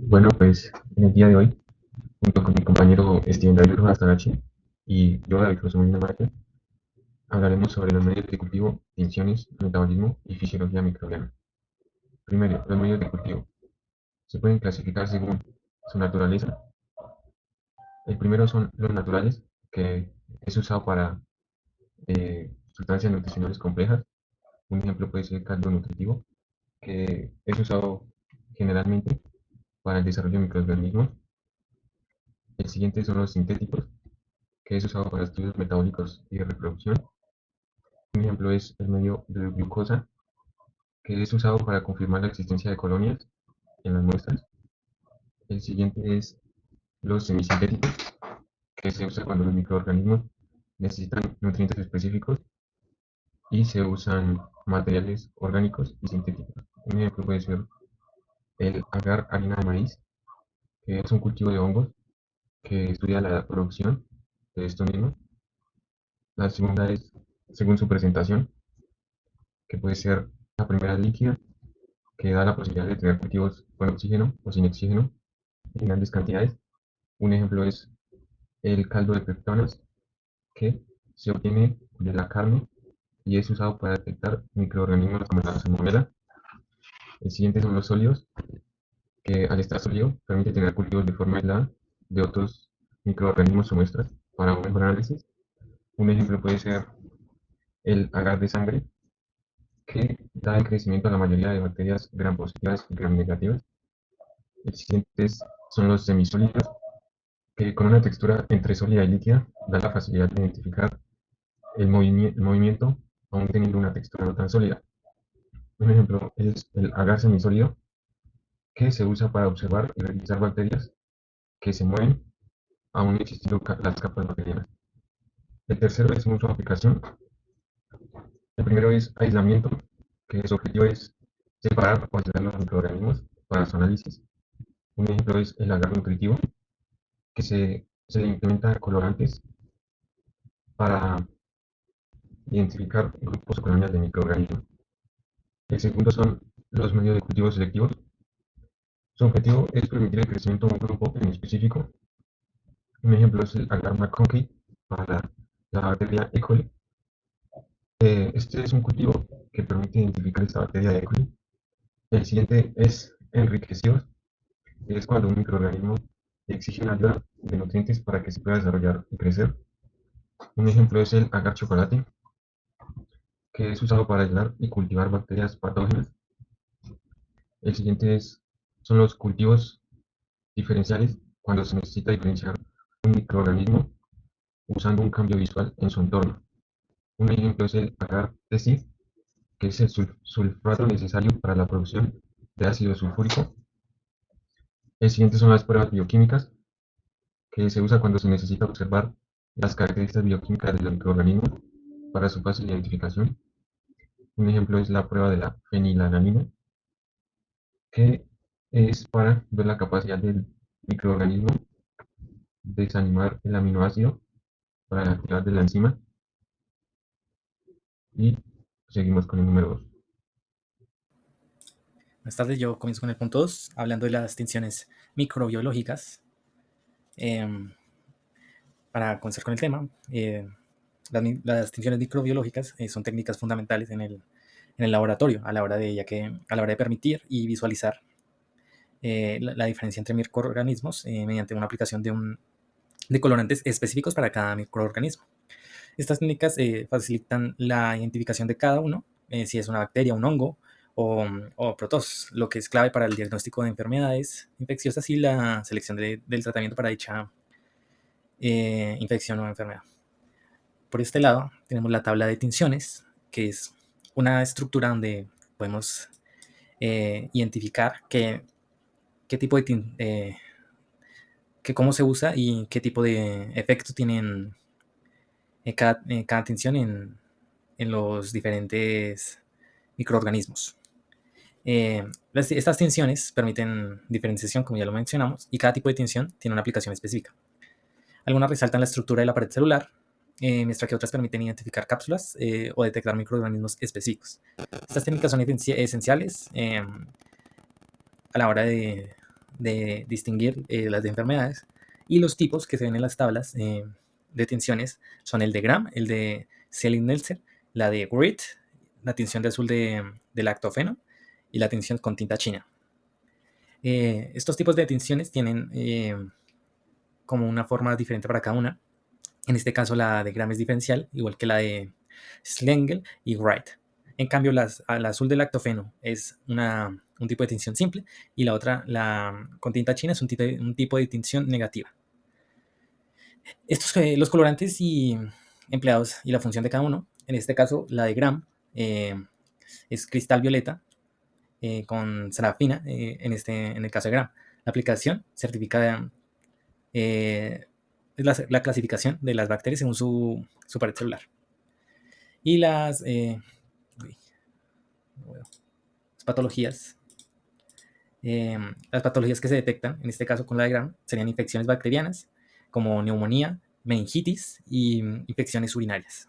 Bueno, pues en el día de hoy, junto con mi compañero Steven David Rojas Tagachi y yo, David José Molina Márquez, hablaremos sobre los medios de cultivo, tinciones, metabolismo y fisiología microbiana. Primero, los medios de cultivo. Se pueden clasificar según su naturaleza. El primero son los naturales, que es usado para sustancias nutricionales complejas. Un ejemplo puede ser caldo nutritivo, que es usado generalmente para el desarrollo de microorganismos. El siguiente son los sintéticos, que es usado para estudios metabólicos y de reproducción. Un ejemplo es el medio de glucosa, que es usado para confirmar la existencia de colonias en las muestras. El siguiente es los semisintéticos, que se usa cuando los microorganismos necesitan nutrientes específicos y se usan materiales orgánicos y sintéticos. Un ejemplo puede ser el agar harina de maíz, que es un cultivo de hongos que estudia la producción de estos mismos. La segunda es según su presentación, que puede ser la primera líquida, que da la posibilidad de tener cultivos con oxígeno o sin oxígeno en grandes cantidades. Un ejemplo es el caldo de peptonas, que se obtiene de la carne y es usado para detectar microorganismos como la salmonela. El siguiente son los sólidos, que al estar sólido permite tener cultivos de forma aislada de otros microorganismos o muestras para un mejor análisis. Un ejemplo puede ser el agar de sangre, que da el crecimiento a la mayoría de bacterias gram positivas y gram negativas. El siguiente son los semisólidos, que con una textura entre sólida y líquida da la facilidad de identificar el movimiento aún teniendo una textura no tan sólida. Un ejemplo es el agar semisólido, que se usa para observar y revisar bacterias que se mueven aún existiendo las capas bacterianas. El tercero es uso de aplicación. El primero es aislamiento, que su objetivo es separar o aislar los microorganismos para su análisis. Un ejemplo es el agar nutritivo, que se le implementa colorantes para identificar grupos o colonias de microorganismos. El segundo son los medios de cultivo selectivos. Su objetivo es permitir el crecimiento de un grupo en específico. Un ejemplo es el agar McConkey para la bacteria E. coli. Este es un cultivo que permite identificar esta bacteria de E. coli. El siguiente es enriquecidos, que es cuando un microorganismo exige una ayuda de nutrientes para que se pueda desarrollar y crecer. Un ejemplo es el agar chocolate, que es usado para aislar y cultivar bacterias patógenas. El siguiente son los cultivos diferenciales, cuando se necesita diferenciar un microorganismo usando un cambio visual en su entorno. Un ejemplo es el agar TESIF, que es el sulfato necesario para la producción de ácido sulfúrico. El siguiente son las pruebas bioquímicas, que se usa cuando se necesita observar las características bioquímicas de los microorganismos para su fácil identificación. Un ejemplo es la prueba de la fenilalanina, que es para ver la capacidad del microorganismo de desanimar el aminoácido para la actividad de la enzima. Y seguimos con el número 2. Buenas tardes, yo comienzo con el punto 2, hablando de las distinciones microbiológicas. Para comenzar con el tema, las distinciones microbiológicas son técnicas fundamentales en el laboratorio a la hora de permitir y visualizar la diferencia entre microorganismos mediante una aplicación de colorantes específicos para cada microorganismo. Estas técnicas facilitan la identificación de cada uno, si es una bacteria, un hongo o protozoos, lo que es clave para el diagnóstico de enfermedades infecciosas y la selección del tratamiento para dicha infección o enfermedad. Por este lado, tenemos la tabla de tinciones, que es una estructura donde podemos identificar qué tipo de cómo se usa y qué tipo de efecto tienen cada tinción en los diferentes microorganismos. Estas tinciones permiten diferenciación, como ya lo mencionamos, y cada tipo de tinción tiene una aplicación específica. Algunas resaltan la estructura de la pared celular, mientras que otras permiten identificar cápsulas o detectar microorganismos específicos. Estas técnicas son esenciales a la hora de distinguir las de enfermedades. Y los tipos que se ven en las tablas de tensiones son el de Gram, el de Selin-Nelson, la de Grit, la tensión de azul de lactofeno y la tensión con tinta china. Estos tipos de tensiones tienen como una forma diferente para cada una. En este caso la de Gram es diferencial, igual que la de Slengel y Wright. En cambio, la azul de lactofeno es un tipo de tinción simple y la otra, la con tinta china, es un tipo de tinción negativa. Los colorantes y empleados y la función de cada uno. En este caso, la de Gram es cristal violeta con serafina, en el caso de Gram. La aplicación certifica es la clasificación de las bacterias según su pared celular. Y las patologías. Las patologías que se detectan, en este caso con la de Gram, serían infecciones bacterianas como neumonía, meningitis y infecciones urinarias.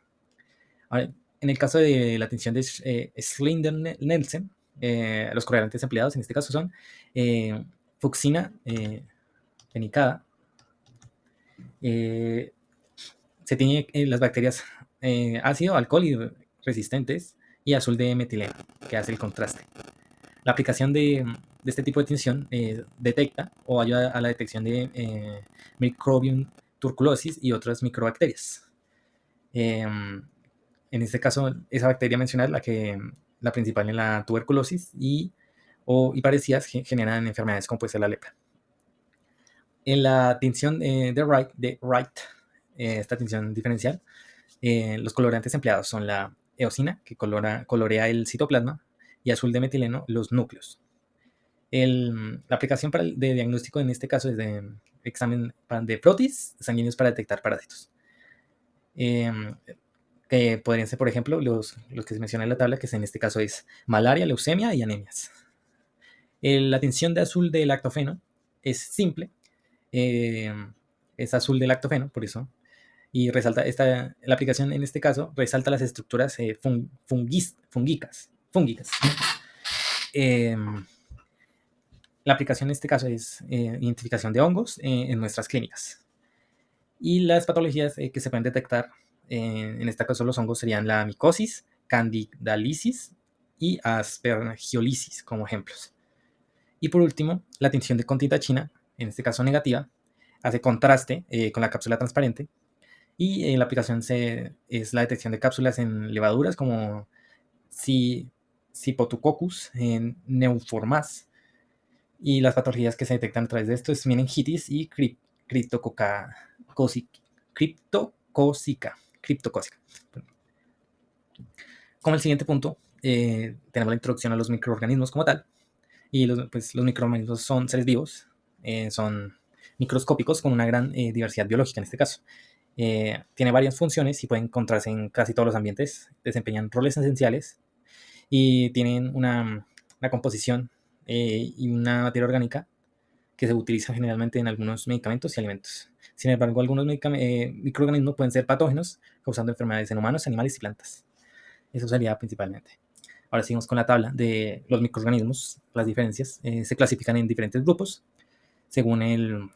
Ahora, en el caso de la tensión de Slender-Nelson, los correlantes empleados en este caso son fucsina fenicada. Se tiene las bacterias ácido, alcohol y resistentes y azul de metileno, que hace el contraste. La aplicación de este tipo de tinción detecta o ayuda a la detección de Microbium tuberculosis y otras microbacterias. En este caso, esa bacteria mencionada es la principal en la tuberculosis y parecidas generan enfermedades como puede ser la lepra. En la tinción de Wright, esta tinción diferencial, los colorantes empleados son la eosina, que colorea el citoplasma, y azul de metileno, los núcleos. La aplicación de diagnóstico en este caso es de examen de protis sanguíneos para detectar parásitos. Que podrían ser, por ejemplo, los que se mencionan en la tabla, que en este caso es malaria, leucemia y anemias. La tinción de azul de lactofeno es simple, es azul de lactofeno, por eso, y resalta la aplicación en este caso resalta las estructuras fúngicas. La aplicación en este caso es identificación de hongos en nuestras clínicas. Y las patologías que se pueden detectar, en este caso los hongos, serían la micosis, candidalisis y aspergiolisis como ejemplos. Y por último, la tinción con tinta china, en este caso negativa, hace contraste con la cápsula transparente. Y la aplicación es la detección de cápsulas en levaduras como Cipotococcus, en Neuformas. Y las patologías que se detectan a través de esto es meningitis y criptocócica. Como el siguiente punto, tenemos la introducción a los microorganismos como tal. Y los microorganismos son seres vivos, son microscópicos con una gran diversidad biológica en este caso. Tiene varias funciones y pueden encontrarse en casi todos los ambientes, desempeñan roles esenciales y tienen una composición y una materia orgánica que se utiliza generalmente en algunos medicamentos y alimentos. Sin embargo, algunos microorganismos pueden ser patógenos, causando enfermedades en humanos, animales y plantas. Eso sería principalmente. Ahora seguimos con la tabla de los microorganismos. Las diferencias se clasifican en diferentes grupos según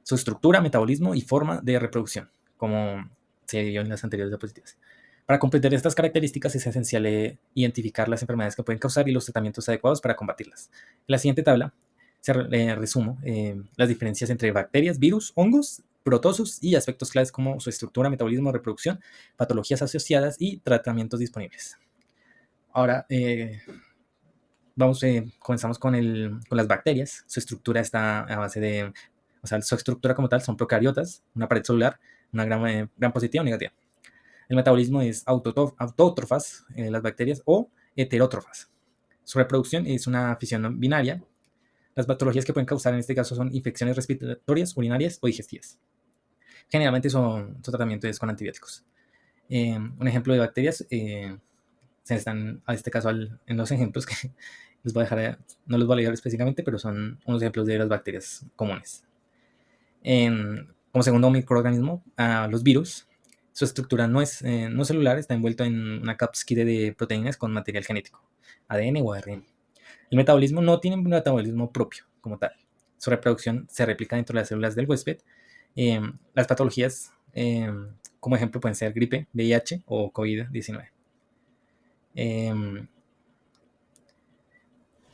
su estructura, metabolismo y forma de reproducción, como se vio en las anteriores diapositivas. Para comprender estas características es esencial identificar las enfermedades que pueden causar y los tratamientos adecuados para combatirlas. En la siguiente tabla se resumo las diferencias entre bacterias, virus, hongos, protozoos y aspectos claves como su estructura, metabolismo, reproducción, patologías asociadas y tratamientos disponibles. Ahora comenzamos con las bacterias. Su estructura está a base de, su estructura como tal son procariotas, una pared celular, una gran positiva o negativa. El metabolismo es autótrofas, las bacterias, o heterótrofas. Su reproducción es una fisión binaria. Las patologías que pueden causar en este caso son infecciones respiratorias, urinarias o digestivas. Generalmente su tratamiento es con antibióticos. Un ejemplo de bacterias, se están, a este caso, en los ejemplos que les voy a dejar, no los voy a leer específicamente, pero son unos ejemplos de las bacterias comunes. Como segundo microorganismo, los virus. Su estructura no es no celular, está envuelto en una cápside de proteínas con material genético, ADN o ARN. El metabolismo no tiene un metabolismo propio como tal. su reproducción se replica dentro de las células del huésped. Las patologías, como ejemplo, pueden ser gripe, VIH o COVID-19.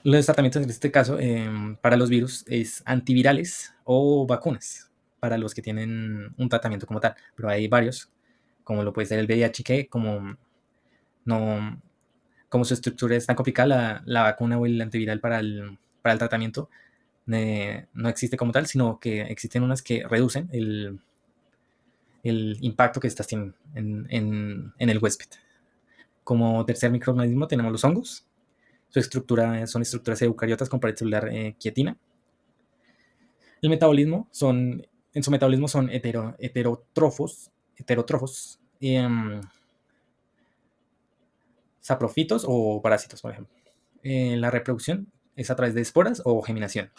Los tratamientos en este caso para los virus es antivirales o vacunas para los que tienen un tratamiento como tal, pero hay varios, como lo puede ser el VIH, que no, como su estructura es tan complicada, la vacuna o el antiviral para el tratamiento no existe como tal, sino que existen unas que reducen el impacto que estas tienen en el huésped. Como tercer microorganismo tenemos los hongos. Su estructura son estructuras eucariotas con pared celular quietina. En su metabolismo son heterótrofos, saprofitos o parásitos, por ejemplo. La reproducción es a través de esporas o geminación.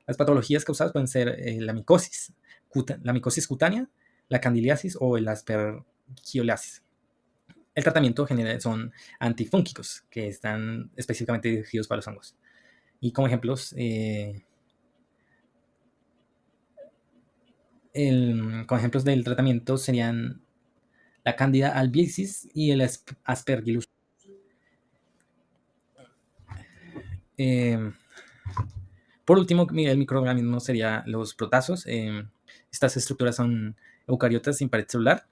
Las patologías causadas pueden ser la micosis cutánea, la candiliasis o el aspergillosis. El tratamiento general son antifúngicos, que están específicamente dirigidos para los hongos. Y como ejemplos, como ejemplos del tratamiento serían la Candida albicans y el Aspergillus. Por último, el microorganismo sería los protozoos. Estas estructuras son eucariotas sin pared celular.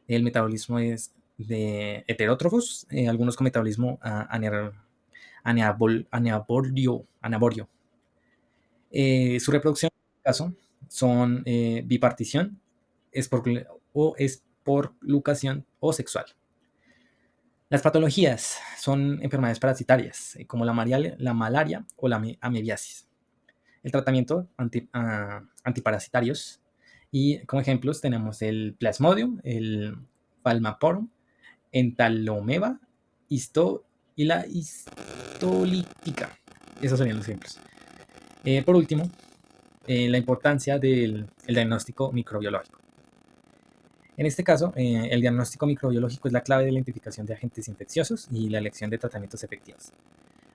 El metabolismo es de heterótrofos, algunos con metabolismo anaborio. Su reproducción, en este caso, son bipartición, esporlucación o sexual. Las patologías son enfermedades parasitarias, como la malaria o la amebiasis. El tratamiento antiparasitarios, y como ejemplos tenemos el Plasmodium, el Palmaporum, Entalomeba y la histolítica. Esos serían los ejemplos. Por último, la importancia del diagnóstico microbiológico. En este caso, el diagnóstico microbiológico es la clave de la identificación de agentes infecciosos y la elección de tratamientos efectivos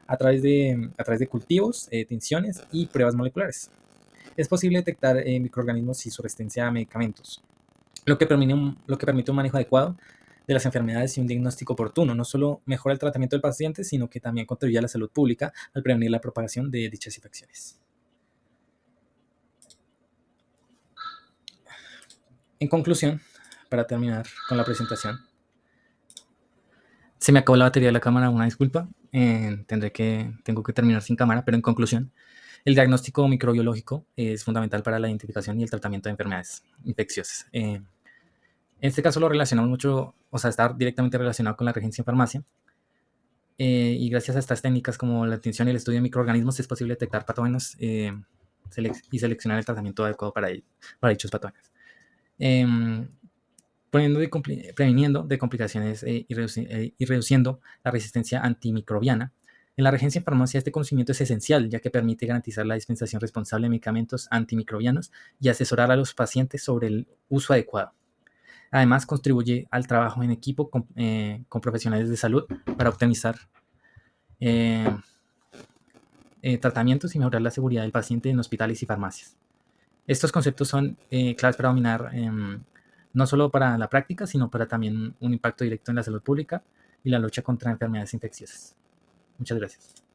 a través de cultivos, tinciones y pruebas moleculares. Es posible detectar microorganismos y su resistencia a medicamentos, lo que permite un manejo adecuado de las enfermedades y un diagnóstico oportuno. No solo mejora el tratamiento del paciente, sino que también contribuye a la salud pública al prevenir la propagación de dichas infecciones. En conclusión, para terminar con la presentación, se me acabó la batería de la cámara, una disculpa. Tengo que terminar sin cámara, pero en conclusión, el diagnóstico microbiológico es fundamental para la identificación y el tratamiento de enfermedades infecciosas. En este caso lo relacionamos mucho, o sea, está directamente relacionado con la regencia en farmacia. Y gracias a estas técnicas como la tinción y el estudio de microorganismos es posible detectar patógenos y seleccionar el tratamiento adecuado para dichos patógenos. Previniendo de complicaciones y reduciendo la resistencia antimicrobiana. En la regencia en farmacia este conocimiento es esencial, ya que permite garantizar la dispensación responsable de medicamentos antimicrobianos y asesorar a los pacientes sobre el uso adecuado. Además, contribuye al trabajo en equipo con profesionales de salud para optimizar tratamientos y mejorar la seguridad del paciente en hospitales y farmacias. Estos conceptos son claves para dominar no solo para la práctica, sino para también un impacto directo en la salud pública y la lucha contra enfermedades infecciosas. Muchas gracias.